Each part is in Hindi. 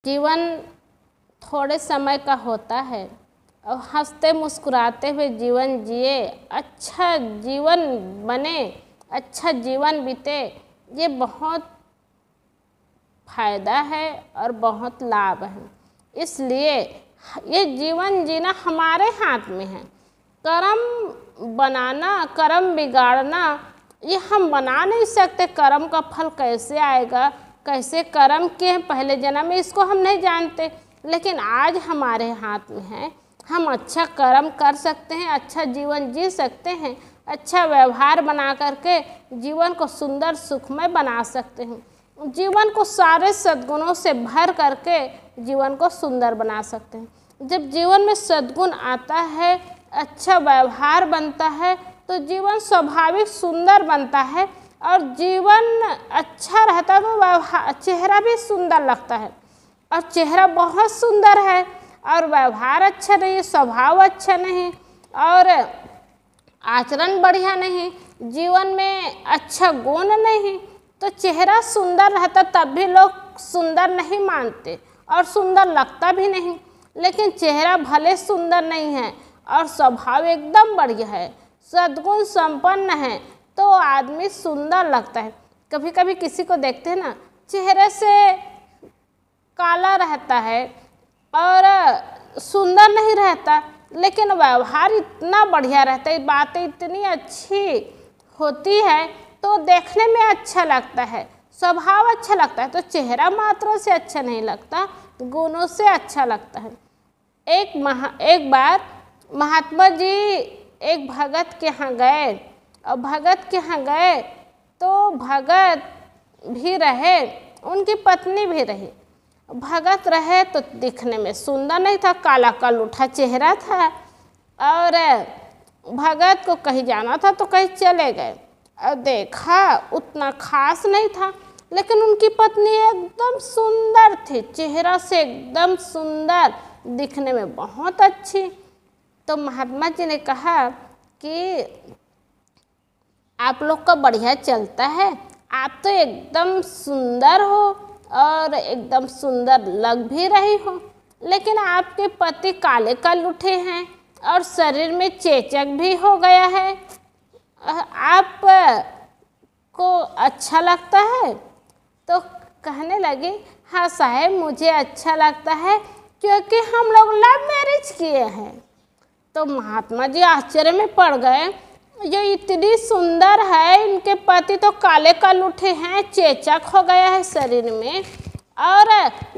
जीवन थोड़े समय का होता है और हंसते मुस्कुराते हुए जीवन जिए, अच्छा जीवन बने, अच्छा जीवन बीते, ये बहुत फायदा है और बहुत लाभ है। इसलिए ये जीवन जीना हमारे हाथ में है। कर्म बनाना, कर्म बिगाड़ना ये हम बना नहीं सकते। कर्म का फल कैसे आएगा, कैसे कर्म किए पहले जन्म में, इसको हम नहीं जानते। लेकिन आज हमारे हाथ में है, हम अच्छा कर्म कर सकते हैं, अच्छा जीवन जी सकते हैं, अच्छा व्यवहार बना करके जीवन को सुंदर सुखमय बना सकते हैं। जीवन को सारे सद्गुणों से भर करके जीवन को सुंदर बना सकते हैं। जब जीवन में सद्गुण आता है, अच्छा व्यवहार बनता है, तो जीवन स्वाभाविक सुंदर बनता है और जीवन अच्छा रहता है तो व्यवहार, चेहरा भी सुंदर लगता है। और चेहरा बहुत सुंदर है और व्यवहार अच्छा नहीं, स्वभाव अच्छा नहीं और आचरण बढ़िया नहीं, जीवन में अच्छा गुण नहीं, तो चेहरा सुंदर रहता तब भी लोग सुंदर नहीं मानते और सुंदर लगता भी नहीं। लेकिन चेहरा भले सुंदर नहीं है और स्वभाव एकदम बढ़िया है, सद्गुण संपन्न है, तो आदमी सुंदर लगता है। कभी कभी किसी को देखते हैं ना, चेहरे से काला रहता है और सुंदर नहीं रहता, लेकिन व्यवहार इतना बढ़िया रहता है, बातें इतनी अच्छी होती है तो देखने में अच्छा लगता है, स्वभाव अच्छा लगता है। तो चेहरा मात्र से अच्छा नहीं लगता, गुणों से अच्छा लगता है। एक बार महात्मा जी एक भगत के यहाँ गए और भगत के यहाँ गए तो भगत भी रहे, उनकी पत्नी भी रही। भगत रहे तो दिखने में सुंदर नहीं था, काला कलूठा चेहरा था और भगत को कहीं जाना था तो कहीं चले गए और देखा उतना खास नहीं था, लेकिन उनकी पत्नी एकदम सुंदर थी, चेहरा से एकदम सुंदर, दिखने में बहुत अच्छी। तो महात्मा जी ने कहा कि आप लोग का बढ़िया चलता है, आप तो एकदम सुंदर हो और एकदम सुंदर लग भी रही हो, लेकिन आपके पति काले कलूठे हैं और शरीर में चेचक भी हो गया है, आप को अच्छा लगता है? तो कहने लगे, हाँ साहब मुझे अच्छा लगता है क्योंकि हम लोग लव मैरिज किए हैं। तो महात्मा जी आश्चर्य में पड़ गए, ये इतनी सुंदर है, इनके पति तो काले कलूठे हैं, चेचक हो गया है शरीर में और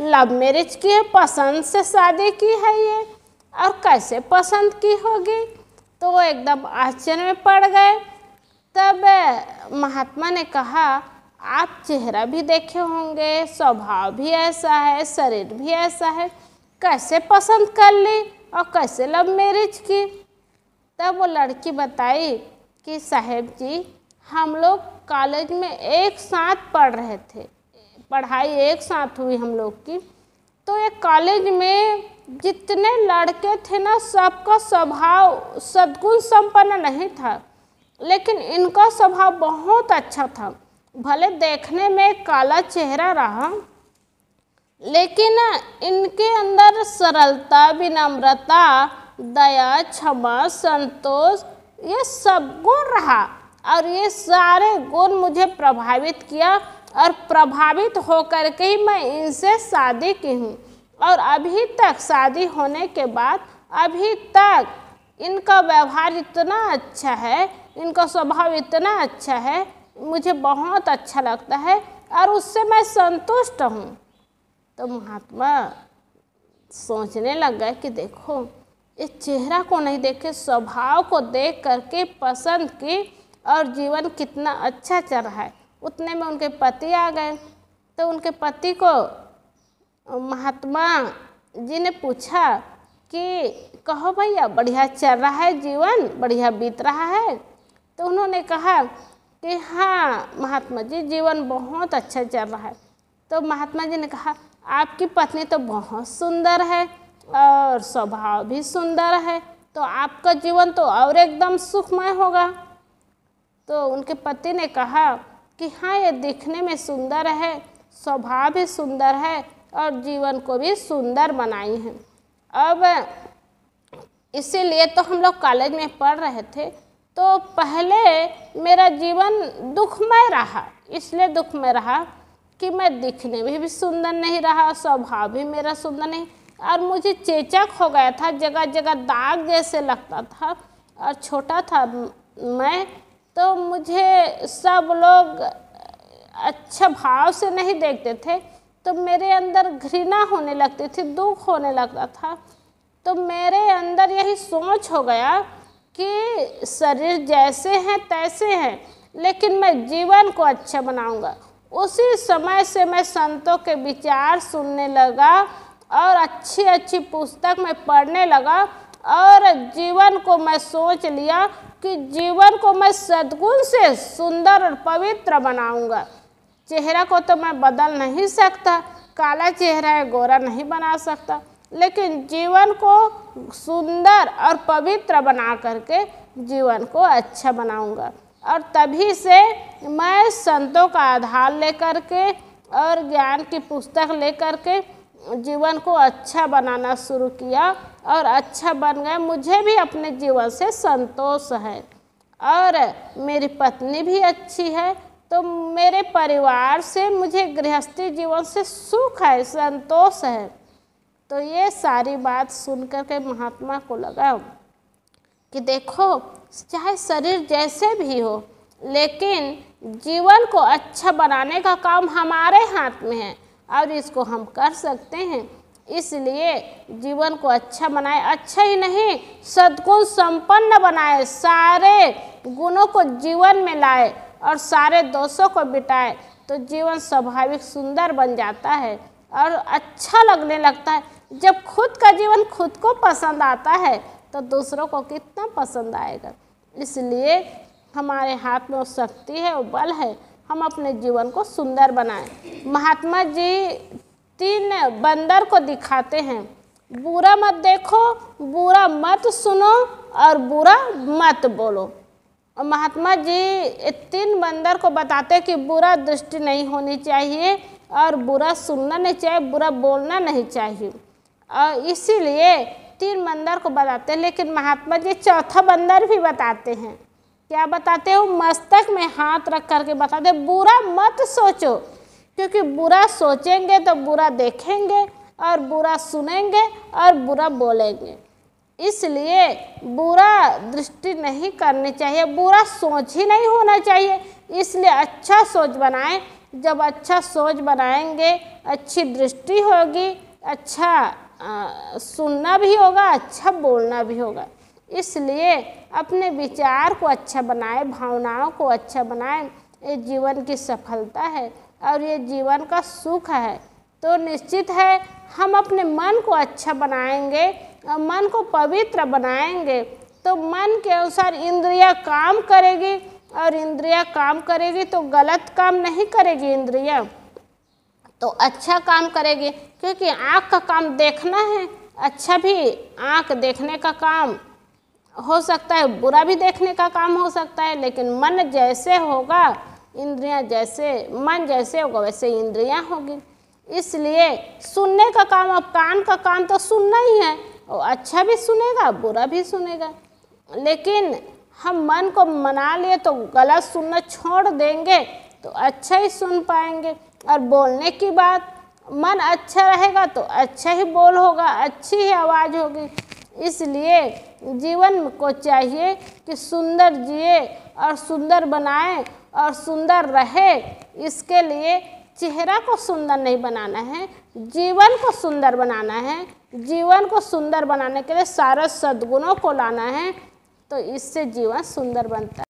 लव मैरिज की है, पसंद से शादी की है ये, और कैसे पसंद की होगी? तो वो एकदम आश्चर्य में पड़ गए। तब महात्मा ने कहा, आप चेहरा भी देखे होंगे, स्वभाव भी ऐसा है, शरीर भी ऐसा है, कैसे पसंद कर ली और कैसे लव मैरिज की? तब वो लड़की बताई कि साहब जी हम लोग कॉलेज में एक साथ पढ़ रहे थे, पढ़ाई एक साथ हुई हम लोग की। तो एक कॉलेज में जितने लड़के थे ना, सबका स्वभाव सद्गुण संपन्न नहीं था, लेकिन इनका स्वभाव बहुत अच्छा था। भले देखने में काला चेहरा रहा, लेकिन इनके अंदर सरलता, विनम्रता, दया, क्षमा, संतोष, ये सब गुण रहा और ये सारे गुण मुझे प्रभावित किया और प्रभावित होकर के ही मैं इनसे शादी की हूँ। और अभी तक शादी होने के बाद अभी तक इनका व्यवहार इतना अच्छा है, इनका स्वभाव इतना अच्छा है, मुझे बहुत अच्छा लगता है और उससे मैं संतुष्ट हूँ। तो महात्मा सोचने लग गए कि देखो, इस चेहरा को नहीं देखे, स्वभाव को देख करके पसंद की और जीवन कितना अच्छा चल रहा है। उतने में उनके पति आ गए। तो उनके पति को महात्मा जी ने पूछा कि कहो भैया, बढ़िया चल रहा है जीवन, बढ़िया बीत रहा है? तो उन्होंने कहा कि हाँ महात्मा जी, जीवन बहुत अच्छा चल रहा है। तो महात्मा जी ने कहा, आपकी पत्नी तो बहुत सुंदर है और स्वभाव भी सुंदर है, तो आपका जीवन तो और एकदम सुखमय होगा। तो उनके पति ने कहा कि हाँ, ये दिखने में सुंदर है, स्वभाव भी सुंदर है और जीवन को भी सुंदर बनाई हैं। अब इसीलिए तो हम लोग कॉलेज में पढ़ रहे थे, तो पहले मेरा जीवन दुखमय रहा। इसलिए दुखमय रहा कि मैं दिखने में भी सुंदर नहीं रहा, स्वभाव भी मेरा सुंदर नहीं, और मुझे चेचक हो गया था, जगह जगह दाग जैसे लगता था। और छोटा था मैं, तो मुझे सब लोग अच्छा भाव से नहीं देखते थे, तो मेरे अंदर घृणा होने लगती थी, दुख होने लगता था। तो मेरे अंदर यही सोच हो गया कि शरीर जैसे हैं तैसे हैं, लेकिन मैं जीवन को अच्छा बनाऊंगा। उसी समय से मैं संतों के विचार सुनने लगा और अच्छी अच्छी पुस्तक में पढ़ने लगा, और जीवन को मैं सोच लिया कि जीवन को मैं सद्गुण से सुंदर और पवित्र बनाऊंगा। चेहरा को तो मैं बदल नहीं सकता, काला चेहरा है गोरा नहीं बना सकता, लेकिन जीवन को सुंदर और पवित्र बना करके जीवन को अच्छा बनाऊंगा। और तभी से मैं संतों का आधार लेकर के और ज्ञान की पुस्तक लेकर के जीवन को अच्छा बनाना शुरू किया, और अच्छा बन गया। मुझे भी अपने जीवन से संतोष है, और मेरी पत्नी भी अच्छी है, तो मेरे परिवार से मुझे गृहस्थी जीवन से सुख है, संतोष है। तो ये सारी बात सुन कर के महात्मा को लगा कि देखो, चाहे शरीर जैसे भी हो, लेकिन जीवन को अच्छा बनाने का काम हमारे हाथ में है, और इसको हम कर सकते हैं। इसलिए जीवन को अच्छा बनाए, अच्छा ही नहीं सद्गुण संपन्न बनाए, सारे गुणों को जीवन में लाए और सारे दोषों को मिटाए, तो जीवन स्वाभाविक सुंदर बन जाता है और अच्छा लगने लगता है। जब खुद का जीवन खुद को पसंद आता है, तो दूसरों को कितना पसंद आएगा। इसलिए हमारे हाथ में वो शक्ति है, वो बल है, हम अपने जीवन को सुंदर बनाएं। महात्मा जी 3 बंदर को दिखाते हैं, बुरा मत देखो, बुरा मत सुनो और बुरा मत बोलो। और महात्मा जी 3 बंदर को बताते कि बुरा दृष्टि नहीं होनी चाहिए, और बुरा सुनना नहीं चाहिए, बुरा बोलना नहीं चाहिए। और इसीलिए 3 बंदर को बताते हैं। लेकिन महात्मा जी 4था बंदर भी बताते हैं। क्या बताते हो? मस्तक में हाथ रख करके बताते, बुरा मत सोचो, क्योंकि बुरा सोचेंगे तो बुरा देखेंगे, और बुरा सुनेंगे और बुरा बोलेंगे। इसलिए बुरा दृष्टि नहीं करनी चाहिए, बुरा सोच ही नहीं होना चाहिए। इसलिए अच्छा सोच बनाएं। जब अच्छा सोच बनाएंगे, अच्छी दृष्टि होगी, अच्छा सुनना भी होगा, अच्छा बोलना भी होगा। इसलिए अपने विचार को अच्छा बनाए, भावनाओं को अच्छा बनाएं। ये जीवन की सफलता है और ये जीवन का सुख है। तो निश्चित है हम अपने मन को अच्छा बनाएंगे और मन को पवित्र बनाएंगे, तो मन के अनुसार इंद्रियां काम करेगी, और इंद्रियां काम करेगी तो गलत काम नहीं करेगी, इंद्रियां तो अच्छा काम करेगी। क्योंकि आँख का काम देखना है, अच्छा भी आँख देखने का काम हो सकता है, बुरा भी देखने का काम हो सकता है। लेकिन मन जैसे होगा, इंद्रियां जैसे, मन जैसे होगा वैसे इंद्रियां होगी। इसलिए सुनने का काम, अब कान का काम तो सुनना ही है, और अच्छा भी सुनेगा बुरा भी सुनेगा। लेकिन हम मन को मना लिए तो गलत सुनना छोड़ देंगे तो अच्छा ही सुन पाएंगे। और बोलने की बात, मन अच्छा रहेगा तो अच्छा ही बोल होगा, अच्छी ही आवाज़ होगी। इसलिए जीवन को चाहिए कि सुंदर जिए और सुंदर बनाए और सुंदर रहे। इसके लिए चेहरा को सुंदर नहीं बनाना है, जीवन को सुंदर बनाना है। जीवन को सुंदर बनाने के लिए सारे सद्गुणों को लाना है, तो इससे जीवन सुंदर बनता है।